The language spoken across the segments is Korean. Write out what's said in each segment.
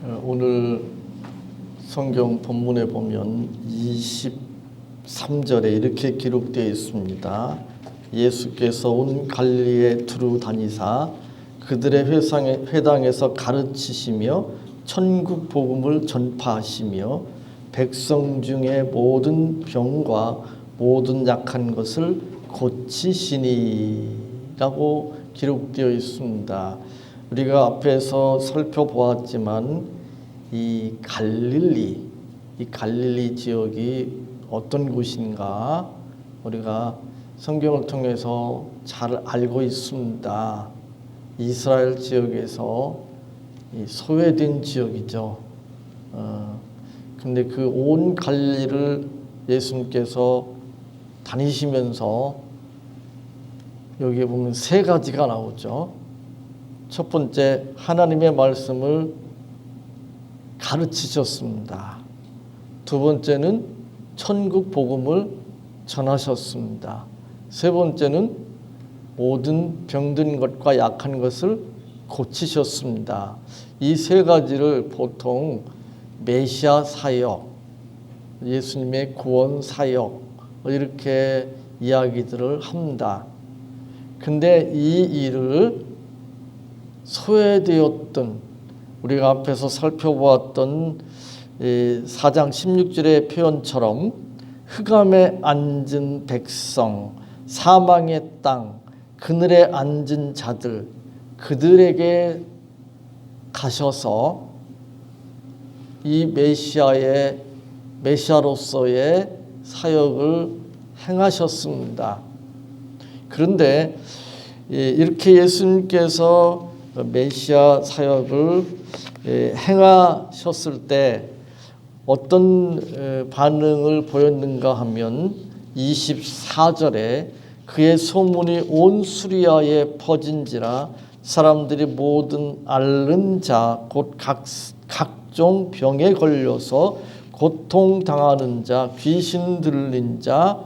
오늘 성경 본문에 보면 23절에 이렇게 기록되어 있습니다. 예수께서 온 갈릴리에 두루 다니사 그들의 회당에서 가르치시며 천국 복음을 전파하시며 백성 중에 모든 병과 모든 약한 것을 고치시니라고 기록되어 있습니다. 우리가 앞에서 살펴보았지만 이 갈릴리 지역이 어떤 곳인가 우리가 성경을 통해서 잘 알고 있습니다. 이스라엘 지역에서 소외된 지역이죠. 근데 그 온 갈릴리를 예수님께서 다니시면서 여기에 보면 세 가지가 나오죠. 첫 번째, 하나님의 말씀을 가르치셨습니다. 두 번째는 천국 복음을 전하셨습니다. 세 번째는 모든 병든 것과 약한 것을 고치셨습니다. 이 세 가지를 보통 메시아 사역, 예수님의 구원 사역 이렇게 이야기들을 합니다. 근데 이 일을 소외되었던 우리가 앞에서 살펴보았던 4장 16절의 표현처럼 흑암에 앉은 백성, 사망의 땅, 그늘에 앉은 자들 그들에게 가셔서 이 메시아로서의 사역을 행하셨습니다. 그런데 이렇게 예수님께서 메시아 사역을 행하셨을 때 어떤 반응을 보였는가 하면 24절에 그의 소문이 온 수리아에 퍼진지라 사람들이 모든 앓는 자 곧 각종 병에 걸려서 고통당하는 자, 귀신 들린 자,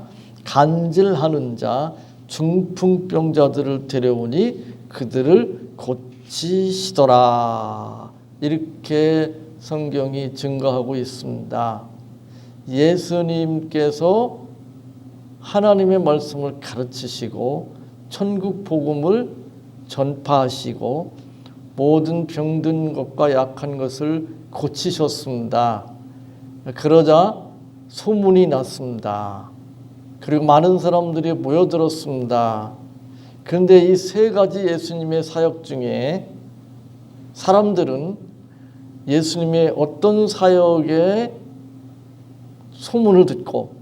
간질하는 자, 중풍병자들을 데려오니 그들을 고치시더라. 이렇게 성경이 증거하고 있습니다. 예수님께서 하나님의 말씀을 가르치시고 천국 복음을 전파하시고 모든 병든 것과 약한 것을 고치셨습니다. 그러자 소문이 났습니다. 그리고 많은 사람들이 모여들었습니다. 그런데 이 세 가지 예수님의 사역 중에 사람들은 예수님의 어떤 사역에 소문을 듣고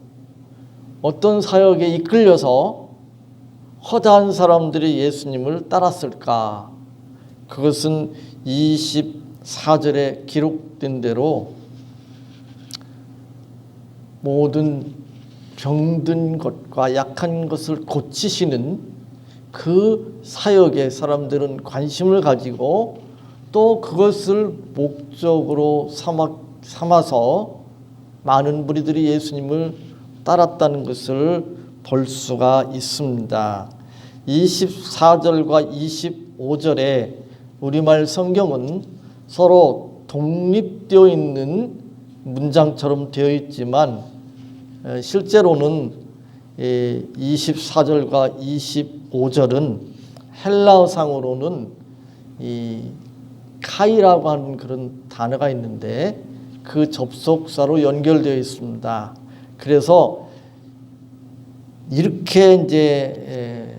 어떤 사역에 이끌려서 허다한 사람들이 예수님을 따랐을까? 그것은 24절에 기록된 대로 모든 병든 것과 약한 것을 고치시는 그 사역에 사람들은 관심을 가지고 또 그것을 목적으로 삼아서 많은 무리들이 예수님을 따랐다는 것을 볼 수가 있습니다. 24절과 25절에 우리말 성경은 서로 독립되어 있는 문장처럼 되어 있지만 실제로는 24절과 25절은 헬라어상으로는 이 카이라고 하는 그런 단어가 있는데 그 접속사로 연결되어 있습니다. 그래서 이렇게 이제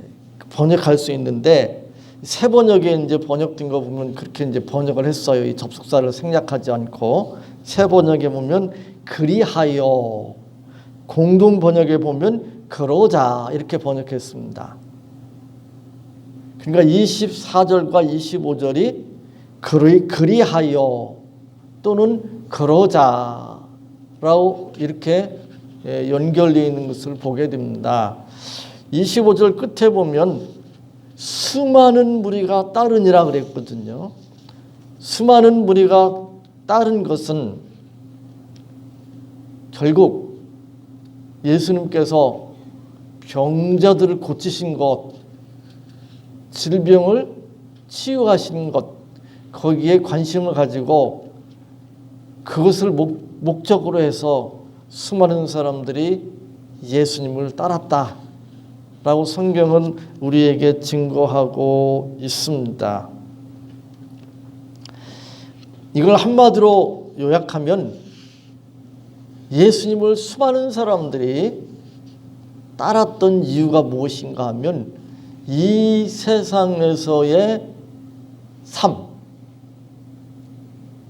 번역할 수 있는데 새 번역에 이제 번역된 거 보면 그렇게 이제 번역을 했어요. 이 접속사를 생략하지 않고 새 번역에 보면 그리하여, 공동 번역에 보면 그러자 이렇게 번역했습니다. 그러니까 24절과 25절이 그리하여 또는 그러자라고 이렇게 연결되어 있는 것을 보게 됩니다. 25절 끝에 보면 수많은 무리가 따르니라 그랬거든요. 수많은 무리가 따른 것은 결국 예수님께서 병자들을 고치신 것, 질병을 치유하시는 것, 거기에 관심을 가지고 그것을 목적으로 해서 수많은 사람들이 예수님을 따랐다라고 성경은 우리에게 증거하고 있습니다. 이걸 한마디로 요약하면 예수님을 수많은 사람들이 따랐던 이유가 무엇인가 하면 이 세상에서의 삶,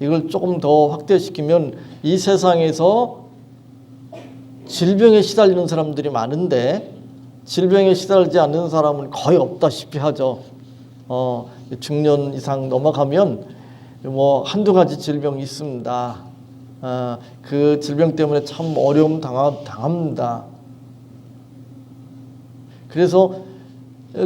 이걸 조금 더 확대시키면 이 세상에서 질병에 시달리는 사람들이 많은데 질병에 시달리지 않는 사람은 거의 없다시피 하죠. 중년 이상 넘어가면 뭐 한두 가지 질병이 있습니다. 그 질병 때문에 참 어려움 당합니다. 그래서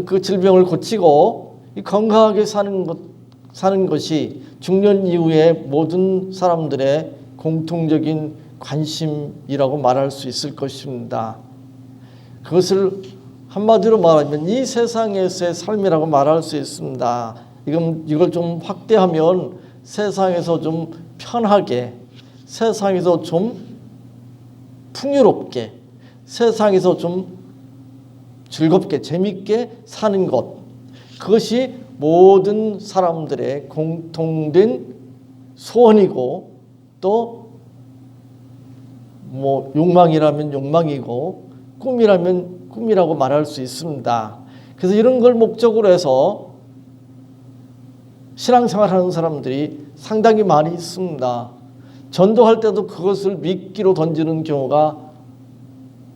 그 질병을 고치고 건강하게 사는 것이 중년 이후에 모든 사람들의 공통적인 관심이라고 말할 수 있을 것입니다. 그것을 한마디로 말하면 이 세상에서의 삶이라고 말할 수 있습니다. 이걸 좀 확대하면 세상에서 좀 편하게, 세상에서 좀 풍요롭게, 세상에서 좀 즐겁게 재밌게 사는 것, 그것이 모든 사람들의 공통된 소원이고 또 뭐 욕망이라면 욕망이고 꿈이라면 꿈이라고 말할 수 있습니다. 그래서 이런 걸 목적으로 해서 신앙생활하는 사람들이 상당히 많이 있습니다. 전도할 때도 그것을 미끼로 던지는 경우가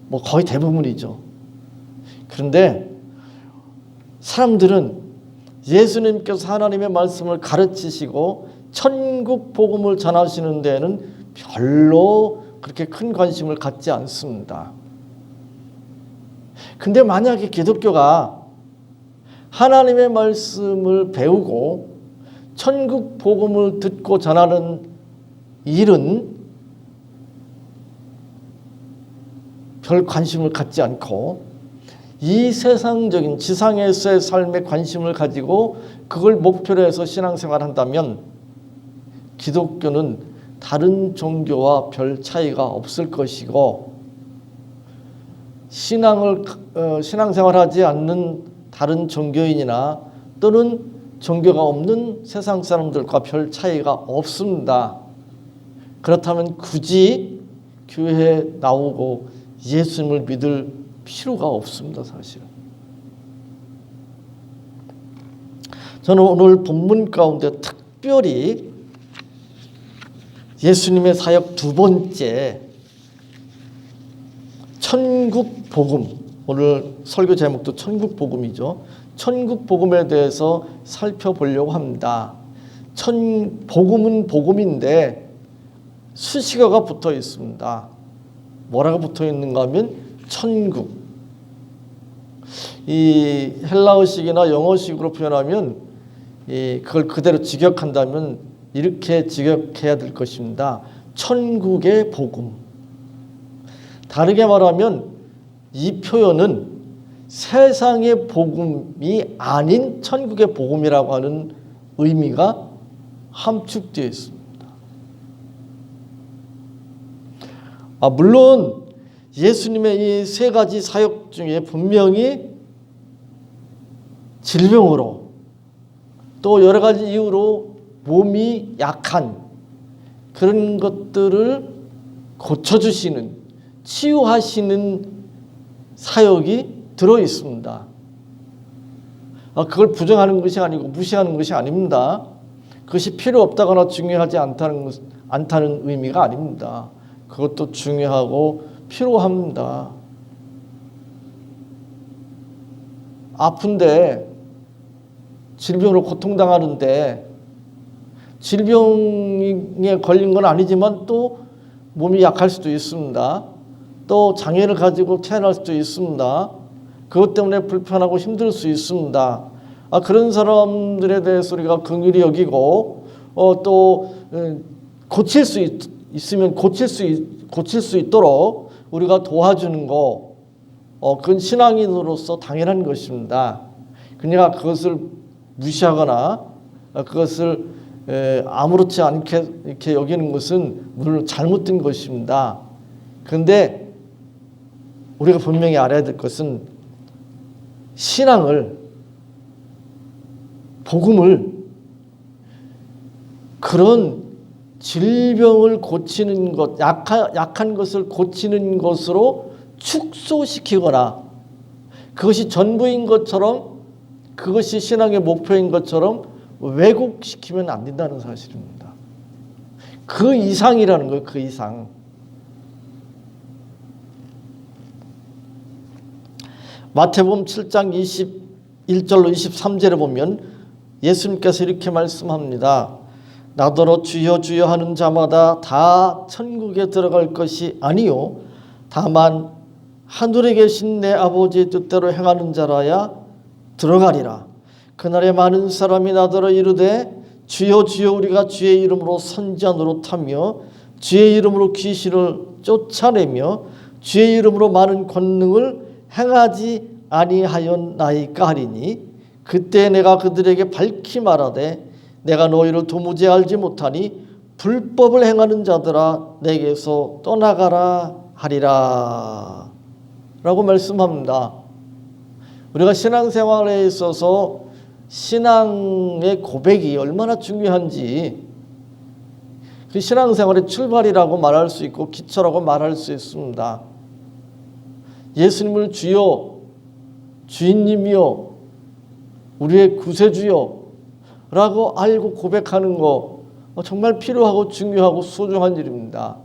뭐 거의 대부분이죠. 그런데 사람들은 예수님께서 하나님의 말씀을 가르치시고 천국 복음을 전하시는 데에는 별로 그렇게 큰 관심을 갖지 않습니다. 근데 만약에 기독교가 하나님의 말씀을 배우고 천국 복음을 듣고 전하는 일은 별 관심을 갖지 않고 이 세상적인 지상에서의 삶에 관심을 가지고 그걸 목표로 해서 신앙생활을 한다면 기독교는 다른 종교와 별 차이가 없을 것이고 신앙생활하지 않는 다른 종교인이나 또는 종교가 없는 세상 사람들과 별 차이가 없습니다. 그렇다면 굳이 교회에 나오고 예수님을 믿을 필요가 없습니다. 사실 저는 오늘 본문 가운데 특별히 예수님의 사역 두 번째 천국 복음, 오늘 설교 제목도 천국 복음이죠. 천국 복음에 대해서 살펴보려고 합니다. 복음은 복음인데 수식어가 붙어 있습니다. 뭐라고 붙어 있는가 하면 천국. 이 헬라어식이나 영어식으로 표현하면 그걸 그대로 직역한다면 이렇게 직역해야 될 것입니다. 천국의 복음. 다르게 말하면 이 표현은 세상의 복음이 아닌 천국의 복음이라고 하는 의미가 함축되어 있습니다. 물론 예수님의 이 세 가지 사역 중에 분명히 질병으로 또 여러 가지 이유로 몸이 약한 그런 것들을 고쳐주시는, 치유하시는 사역이 들어 있습니다. 그걸 부정하는 것이 아니고 무시하는 것이 아닙니다. 그것이 필요 없다거나 중요하지 않다는 의미가 아닙니다. 그것도 중요하고 필요합니다. 아픈데 질병으로 고통당하는데 질병에 걸린 건 아니지만 또 몸이 약할 수도 있습니다. 또 장애를 가지고 태어날 수도 있습니다. 그것 때문에 불편하고 힘들 수 있습니다. 그런 사람들에 대해서 우리가 긍휼히 여기고 또 고칠 수 있으면 고칠 수 있도록 우리가 도와주는 거, 그건 신앙인으로서 당연한 것입니다. 그러니까 그것을 무시하거나 그것을 아무렇지 않게 이렇게 여기는 것은 물론 잘못된 것입니다. 그런데 우리가 분명히 알아야 될 것은 신앙을, 복음을 그런 질병을 고치는 것, 약한 것을 고치는 것으로 축소시키거나 그것이 전부인 것처럼, 그것이 신앙의 목표인 것처럼 왜곡시키면 안 된다는 사실입니다. 그 이상이라는 거예요. 그 이상. 마태복음 7장 21절로 23절에 보면 예수님께서 이렇게 말씀합니다. 나더러 주여 주여 하는 자마다 다 천국에 들어갈 것이 아니요 다만 하늘에 계신 내 아버지의 뜻대로 행하는 자라야 들어가리라. 그날에 많은 사람이 나더러 이르되 주여 주여 우리가 주의 이름으로 선지자 노릇하며 주의 이름으로 귀신을 쫓아내며 주의 이름으로 많은 권능을 행하지 아니하였나이까 하리니 그때 내가 그들에게 밝히 말하되 내가 너희를 도무지 알지 못하니 불법을 행하는 자들아 내게서 떠나가라 하리라 라고 말씀합니다. 우리가 신앙생활에 있어서 신앙의 고백이 얼마나 중요한지, 그 신앙생활의 출발이라고 말할 수 있고 기초라고 말할 수 있습니다. 예수님을 주여, 주인님이여, 우리의 구세주여 라고 알고 고백하는 거 정말 필요하고 중요하고 소중한 일입니다.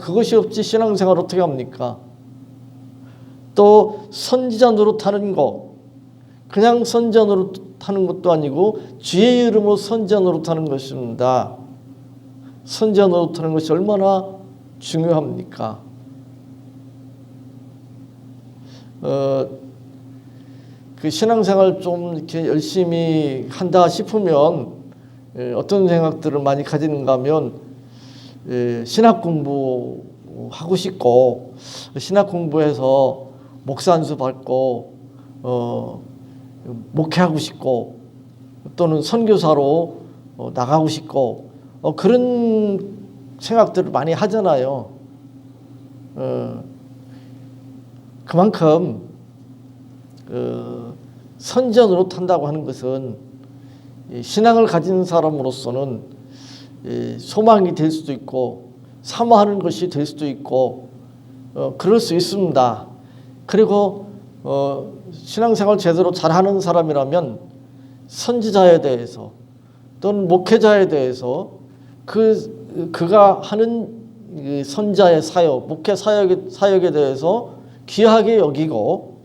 그것이 없이 신앙생활 어떻게 합니까? 또 선지자 노릇하는 거, 그냥 선지자 노릇하는 것도 아니고 주의 이름으로 선지자 노릇하는 것입니다. 선지자 노릇하는 것이 얼마나 중요합니까? 그 신앙생활 좀 이렇게 열심히 한다 싶으면 어떤 생각들을 많이 가지는가 하면 신학 공부하고 싶고 신학 공부해서 목사 안수 받고 목회하고 싶고 또는 선교사로 나가고 싶고 그런 생각들을 많이 하잖아요. 그만큼 선지자 노릇한다고 하는 것은 신앙을 가진 사람으로서는 소망이 될 수도 있고 사모하는 것이 될 수도 있고 그럴 수 있습니다. 그리고 신앙생활 제대로 잘하는 사람이라면 선지자에 대해서 또는 목회자에 대해서 그가 하는 선지자의 사역, 목회 사역에 대해서 귀하게 여기고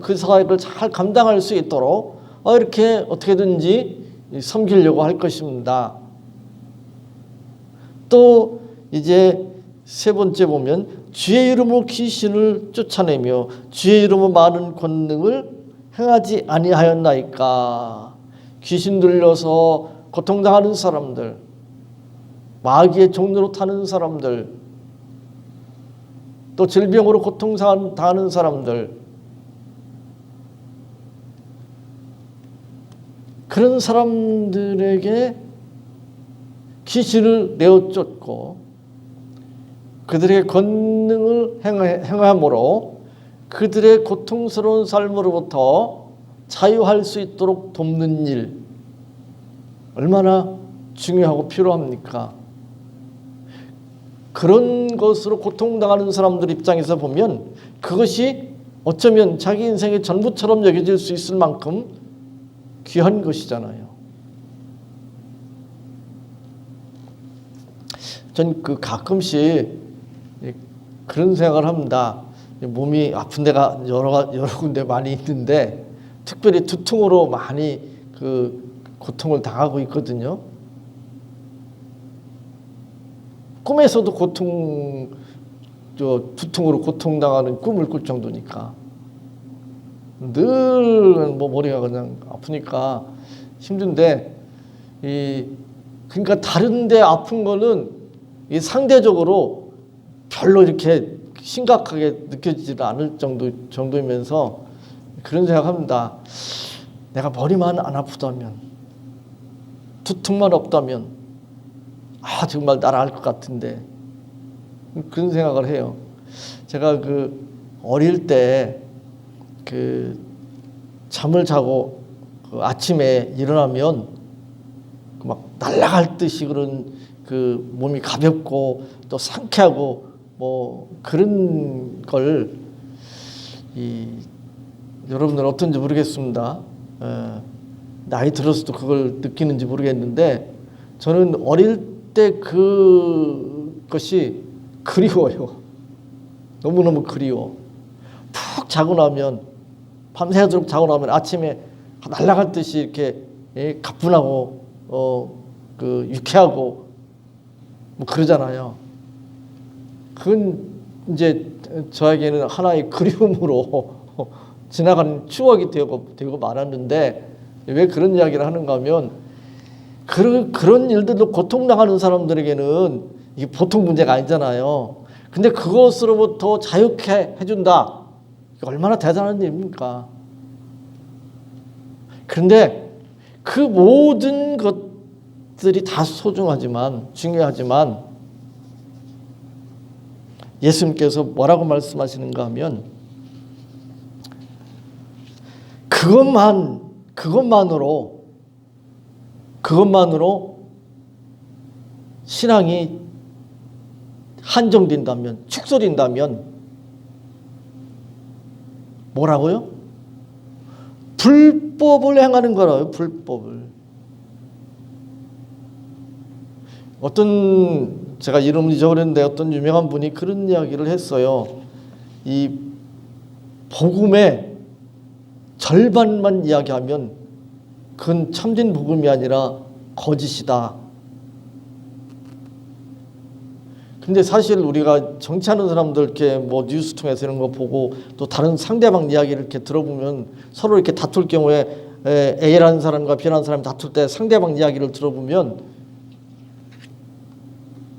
그 사역을 잘 감당할 수 있도록 이렇게 어떻게든지 섬기려고 할 것입니다. 또 이제 세 번째 보면 주의 이름으로 귀신을 쫓아내며 주의 이름으로 많은 권능을 행하지 아니하였나이까. 귀신 들려서 고통당하는 사람들, 마귀의 종로로 타는 사람들, 또 질병으로 고통당하는 사람들, 그런 사람들에게 귀신을 내어 쫓고 그들의 권능을 행함으로 그들의 고통스러운 삶으로부터 자유할 수 있도록 돕는 일, 얼마나 중요하고 필요합니까? 그런 것으로 고통당하는 사람들 입장에서 보면 그것이 어쩌면 자기 인생의 전부처럼 여겨질 수 있을 만큼 귀한 것이잖아요. 전 가끔씩 그런 생각을 합니다. 몸이 아픈 데가 여러 군데 많이 있는데 특별히 두통으로 많이 그 고통을 당하고 있거든요. 꿈에서도 두통으로 고통당하는 꿈을 꿀 정도니까 늘 머리가 그냥 아프니까 힘든데 그러니까 다른데 아픈 거는 상대적으로 별로 이렇게 심각하게 느껴지지 않을 정도이면서 그런 생각합니다. 내가 머리만 안 아프다면, 두통만 없다면, 정말 나를 알 것 같은데 그런 생각을 해요. 제가 어릴 때 잠을 자고 아침에 일어나면 막 날아갈 듯이 그런 몸이 가볍고 또 상쾌하고 뭐 그런 걸 여러분들 어떤지 모르겠습니다. 나이 들어서도 그걸 느끼는지 모르겠는데 저는 어릴 때 그것이 그리워요. 너무너무 그리워. 푹 자고 나면 밤새도록 자고 나면 아침에 날아갈 듯이 이렇게 가뿐하고 유쾌하고 뭐 그러잖아요. 그건 이제 저에게는 하나의 그리움으로 지나간 추억이 되고 말았는데 왜 그런 이야기를 하는가 하면 그런 일들도 고통당하는 사람들에게는 이게 보통 문제가 아니잖아요. 근데 그것으로부터 자유케 해준다. 이게 얼마나 대단한 일입니까? 그런데 그 모든 것들이 다 소중하지만 중요하지만 예수님께서 뭐라고 말씀하시는가 하면 그것만으로 신앙이 한정된다면 축소된다면 뭐라고요? 불법을 행하는 거라고요. 불법을. 제가 이름을 잊어버렸는데 어떤 유명한 분이 그런 이야기를 했어요. 이 복음의 절반만 이야기하면 그건 참된 복음이 아니라 거짓이다. 근데 사실 우리가 정치하는 사람들 이렇게 뭐 뉴스 통해서 이런 거 보고 또 다른 상대방 이야기를 이렇게 들어보면 서로 이렇게 다툴 경우에 A라는 사람과 B라는 사람이 다툴 때 상대방 이야기를 들어보면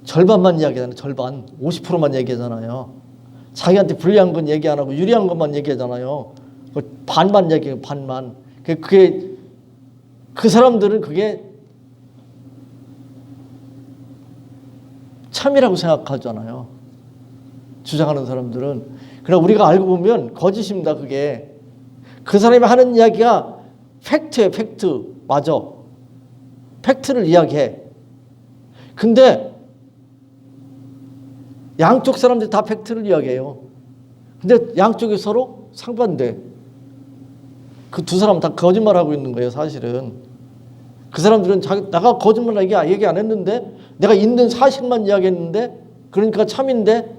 절반만 이야기하잖아요. 절반. 50%만 얘기하잖아요. 자기한테 불리한 건 얘기 안 하고 유리한 것만 얘기하잖아요. 반만 얘기해요. 반만. 그 사람들은 그게 참이라고 생각하잖아요. 주장하는 사람들은. 그러나 우리가 알고 보면 거짓입니다. 그게. 그 사람이 하는 이야기가 팩트예요. 팩트. 맞아. 팩트를 이야기해. 근데 양쪽 사람들이 다 팩트를 이야기해요. 근데 양쪽이 서로 상반돼. 그 두 사람은 다 거짓말하고 있는 거예요. 사실은. 그 사람들은 내가 거짓말 얘기 안 했는데 내가 있는 사실만 이야기했는데 그러니까 참인데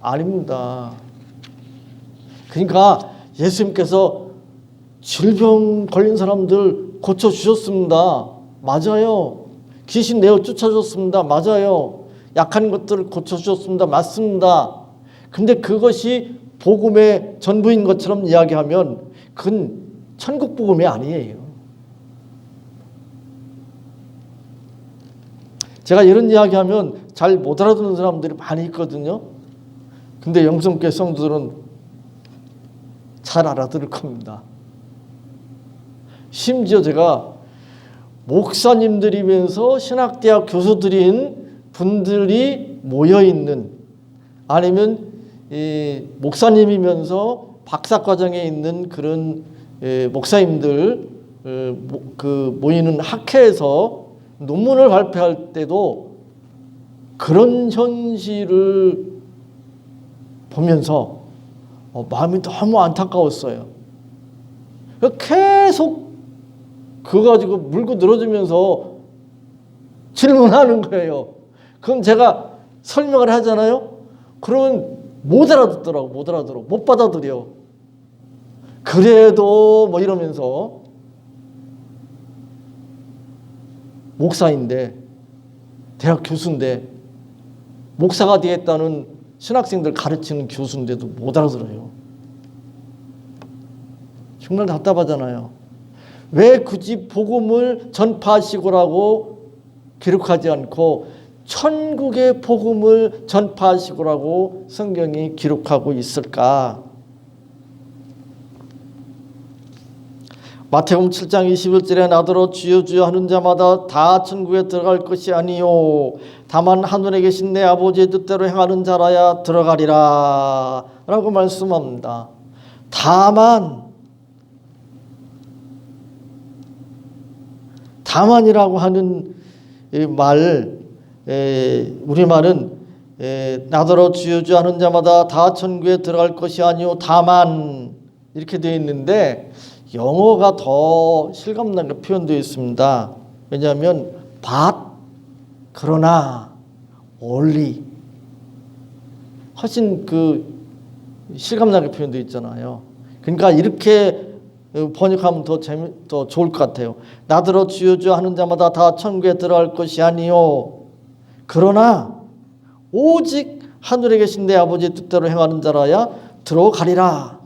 아닙니다. 그러니까 예수님께서 질병 걸린 사람들 고쳐주셨습니다. 맞아요. 귀신 내어 쫓아줬습니다. 맞아요. 약한 것들을 고쳐주셨습니다. 맞습니다. 근데 그것이 복음의 전부인 것처럼 이야기하면 그건 천국 복음이 아니에요. 제가 이런 이야기하면 잘 못 알아듣는 사람들이 많이 있거든요. 근데 영성교회 성도들은 잘 알아들을 겁니다. 심지어 제가 목사님들이면서 신학대학 교수들인 분들이 모여있는 아니면 목사님이면서 박사과정에 있는 그런 목사님들 모이는 학회에서 논문을 발표할 때도 그런 현실을 보면서 마음이 너무 안타까웠어요. 계속 그거 가지고 물고 늘어지면서 질문하는 거예요. 그럼 제가 설명을 하잖아요. 그러면 못 알아듣더라고. 못 받아들여. 그래도 뭐 이러면서 목사인데 대학 교수인데 목사가 되겠다는 신학생들 가르치는 교수인데도 못 알아들어요. 정말 답답하잖아요. 왜 굳이 복음을 전파하시고라고 기록하지 않고 천국의 복음을 전파하시고라고 성경이 기록하고 있을까? 마태복음 7장 21절에 나더러 주여 주여 하는 자마다 다 천국에 들어갈 것이 아니요 다만 하늘에 계신 내 아버지의 뜻대로 행하는 자라야 들어가리라 라고 말씀합니다. 다만이라고 하는 말, 우리말은 나더러 주여 주여 하는 자마다 다 천국에 들어갈 것이 아니요 다만 이렇게 되어 있는데 영어가 더 실감나게 표현되어 있습니다. 왜냐하면 but, 그러나, only 훨씬 실감나게 표현되어 있잖아요. 그러니까 이렇게 번역하면 더 좋을 것 같아요. 나더러 주여 주여 하는 자마다 다 천국에 들어갈 것이 아니요 그러나 오직 하늘에 계신 내 아버지의 뜻대로 행하는 자라야 들어가리라.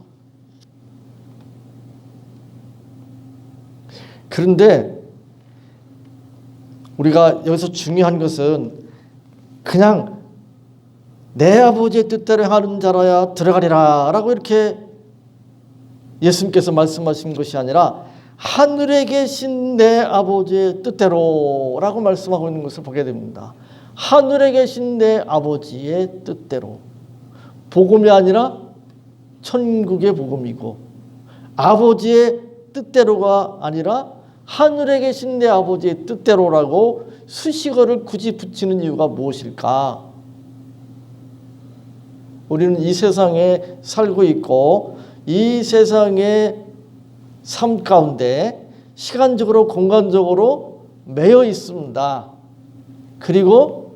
그런데 우리가 여기서 중요한 것은 그냥 내 아버지의 뜻대로 행하는 자라야 들어가리라 라고 이렇게 예수님께서 말씀하신 것이 아니라 하늘에 계신 내 아버지의 뜻대로 라고 말씀하고 있는 것을 보게 됩니다. 하늘에 계신 내 아버지의 뜻대로. 복음이 아니라 천국의 복음이고 아버지의 뜻대로가 아니라 하늘에 계신 내 아버지의 뜻대로라고 수식어를 굳이 붙이는 이유가 무엇일까? 우리는 이 세상에 살고 있고 이 세상의 삶 가운데 시간적으로 공간적으로 매여 있습니다. 그리고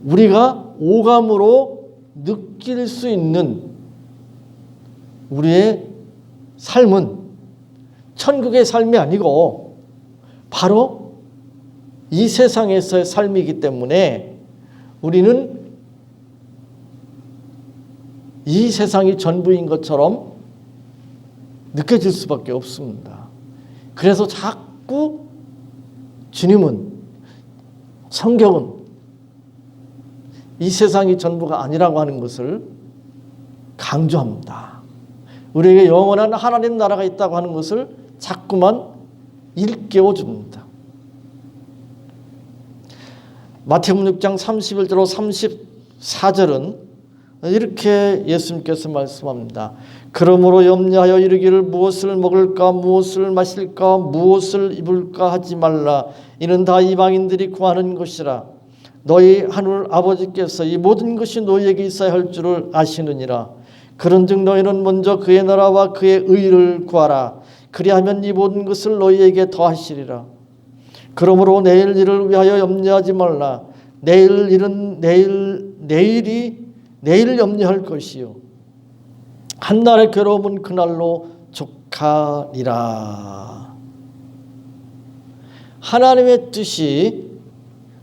우리가 오감으로 느낄 수 있는 우리의 삶은 천국의 삶이 아니고 바로 이 세상에서의 삶이기 때문에 우리는 이 세상이 전부인 것처럼 느껴질 수밖에 없습니다. 그래서 자꾸 주님은, 성경은 이 세상이 전부가 아니라고 하는 것을 강조합니다. 우리에게 영원한 하나님 나라가 있다고 하는 것을 자꾸만 일깨워줍니다. 마태복음 6장 31절로 34절은 이렇게 예수님께서 말씀합니다. 그러므로 염려하여 이르기를 무엇을 먹을까 무엇을 마실까 무엇을 입을까 하지 말라. 이는 다 이방인들이 구하는 것이라. 너희 하늘 아버지께서 이 모든 것이 너희에게 있어야 할 줄을 아시느니라. 그런즉 너희는 먼저 그의 나라와 그의 의를 구하라. 그리하면 이 모든 것을 너희에게 더하시리라. 그러므로 내일 일을 위하여 염려하지 말라. 내일 일은 내일을 염려할 것이요 한날의 괴로움은 그날로 족하리라. 하나님의 뜻이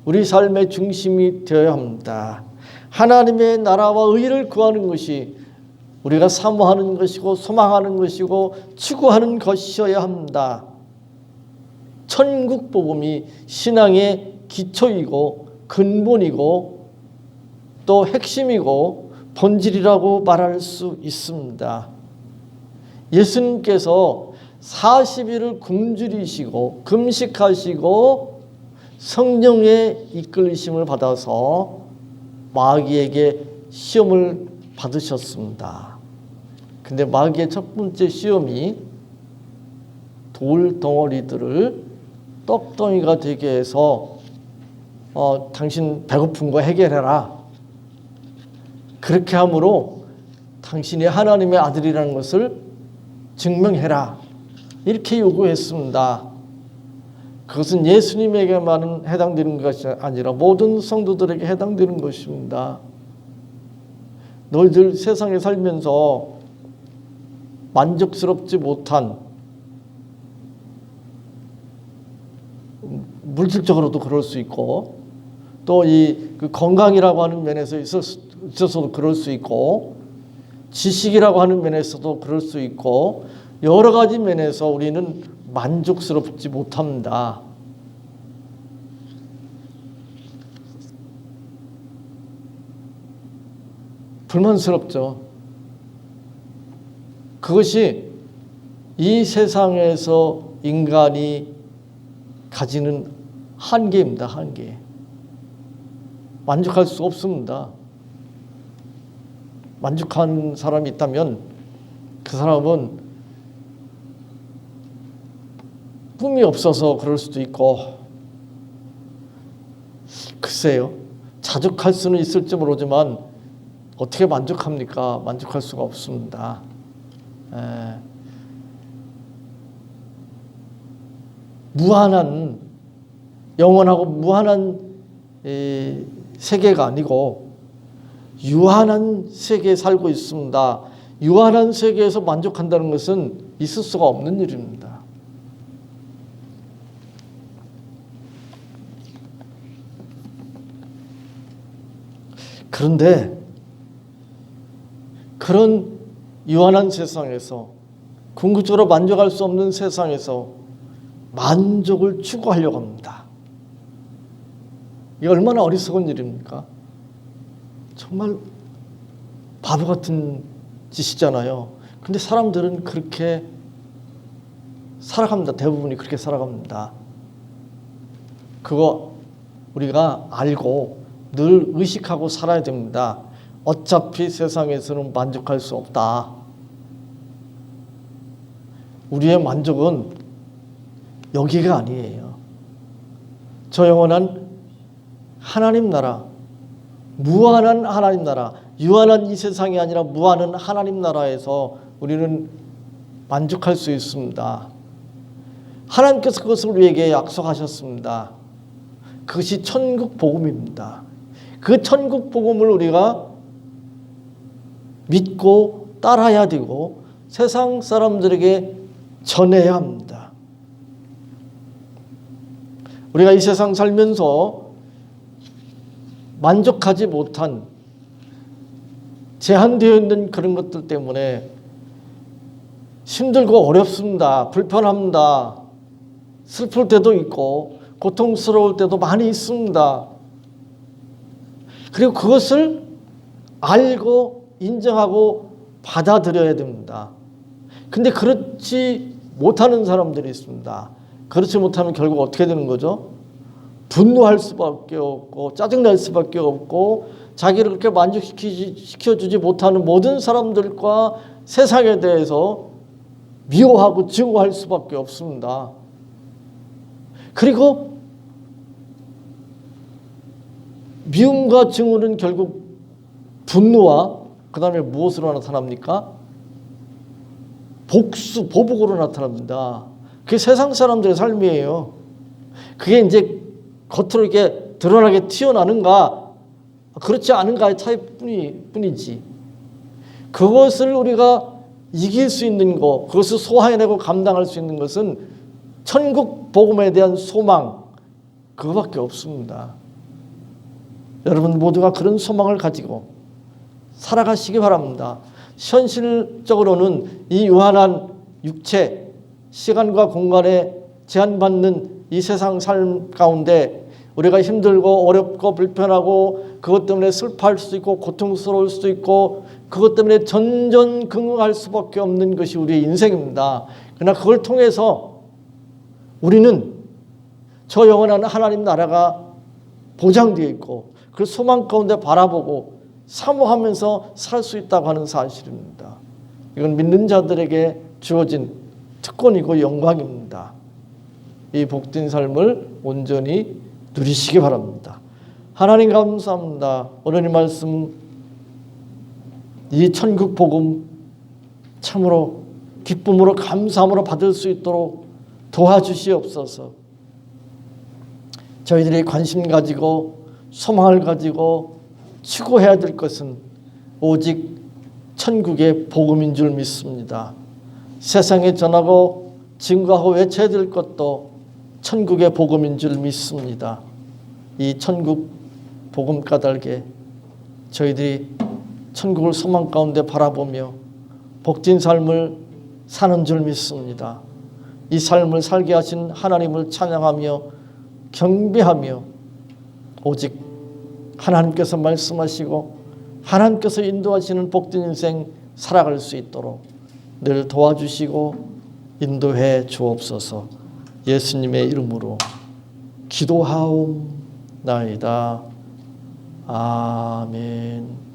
우리 삶의 중심이 되어야 합니다. 하나님의 나라와 의를 구하는 것이 우리가 사모하는 것이고 소망하는 것이고 추구하는 것이어야 합니다. 천국 복음이 신앙의 기초이고 근본이고 또 핵심이고 본질이라고 말할 수 있습니다. 예수님께서 40일을 굶주리시고 금식하시고 성령의 이끌리심을 받아서 마귀에게 시험을 받으셨습니다. 근데 마귀의 첫 번째 시험이 돌 덩어리들을 떡덩이가 되게 해서 당신 배고픈 거 해결해라. 그렇게 함으로 당신이 하나님의 아들이라는 것을 증명해라. 이렇게 요구했습니다. 그것은 예수님에게만 해당되는 것이 아니라 모든 성도들에게 해당되는 것입니다. 너희들 세상에 살면서 만족스럽지 못한, 물질적으로도 그럴 수 있고 또 이 건강이라고 하는 면에서 있어서도 그럴 수 있고 지식이라고 하는 면에서도 그럴 수 있고 여러 가지 면에서 우리는 만족스럽지 못합니다. 불만스럽죠. 그것이 이 세상에서 인간이 가지는 한계입니다. 한계. 만족할 수 없습니다. 만족한 사람이 있다면 그 사람은 꿈이 없어서 그럴 수도 있고, 글쎄요, 자족할 수는 있을지 모르지만 어떻게 만족합니까? 만족할 수가 없습니다. 무한한, 영원하고 무한한 세계가 아니고 유한한 세계에 살고 있습니다. 유한한 세계에서 만족한다는 것은 있을 수가 없는 일입니다. 그런데 그런 유한한 세상에서, 궁극적으로 만족할 수 없는 세상에서 만족을 추구하려고 합니다. 이게 얼마나 어리석은 일입니까? 정말 바보 같은 짓이잖아요. 근데 사람들은 그렇게 살아갑니다. 대부분이 그렇게 살아갑니다. 그거 우리가 알고 늘 의식하고 살아야 됩니다. 어차피 세상에서는 만족할 수 없다. 우리의 만족은 여기가 아니에요. 저 영원한 하나님 나라, 무한한 하나님 나라, 유한한 이 세상이 아니라 무한한 하나님 나라에서 우리는 만족할 수 있습니다. 하나님께서 그것을 우리에게 약속하셨습니다. 그것이 천국 복음입니다. 그 천국 복음을 우리가 믿고 따라야 되고 세상 사람들에게 전해야 합니다. 우리가 이 세상 살면서 만족하지 못한, 제한되어 있는 그런 것들 때문에 힘들고 어렵습니다. 불편합니다. 슬플 때도 있고 고통스러울 때도 많이 있습니다. 그리고 그것을 알고 인정하고 받아들여야 됩니다. 근데 그렇지 못하는 사람들이 있습니다. 그렇지 못하면 결국 어떻게 되는 거죠? 분노할 수밖에 없고 짜증날 수밖에 없고 자기를 그렇게 만족시켜주지 못하는 모든 사람들과 세상에 대해서 미워하고 증오할 수밖에 없습니다. 그리고 미움과 증오는 결국 분노와 그 다음에 무엇으로 나타납니까? 복수, 보복으로 나타납니다. 그게 세상 사람들의 삶이에요. 그게 이제 겉으로 이렇게 드러나게 튀어나는가 그렇지 않은가의 차이뿐이지. 그것을 우리가 이길 수 있는 것, 그것을 소화해내고 감당할 수 있는 것은 천국 복음에 대한 소망, 그거밖에 없습니다. 여러분 모두가 그런 소망을 가지고 살아가시기 바랍니다. 현실적으로는 이 유한한 육체, 시간과 공간에 제한받는 이 세상 삶 가운데 우리가 힘들고 어렵고 불편하고 그것 때문에 슬퍼할 수도 있고 고통스러울 수도 있고 그것 때문에 전전긍긍할 수밖에 없는 것이 우리의 인생입니다. 그러나 그걸 통해서 우리는 저 영원한 하나님 나라가 보장되어 있고 그 소망 가운데 바라보고 사모하면서 살 수 있다고 하는 사실입니다. 이건 믿는 자들에게 주어진 특권이고 영광입니다. 이 복된 삶을 온전히 누리시기 바랍니다. 하나님 감사합니다. 오늘 이 말씀, 이 천국 복음 참으로 기쁨으로 감사함으로 받을 수 있도록 도와주시옵소서. 저희들이 관심 가지고 소망을 가지고 추구해야 될 것은 오직 천국의 복음인 줄 믿습니다. 세상에 전하고 증거하고 외쳐야 될 것도 천국의 복음인 줄 믿습니다. 이 천국 복음 까닭에 저희들이 천국을 소망 가운데 바라보며 복진 삶을 사는 줄 믿습니다. 이 삶을 살게 하신 하나님을 찬양하며 경배하며 오직 하나님께서 말씀하시고 하나님께서 인도하시는 복된 인생 살아갈 수 있도록 늘 도와주시고 인도해 주옵소서. 예수님의 이름으로 기도하옵나이다. 아멘.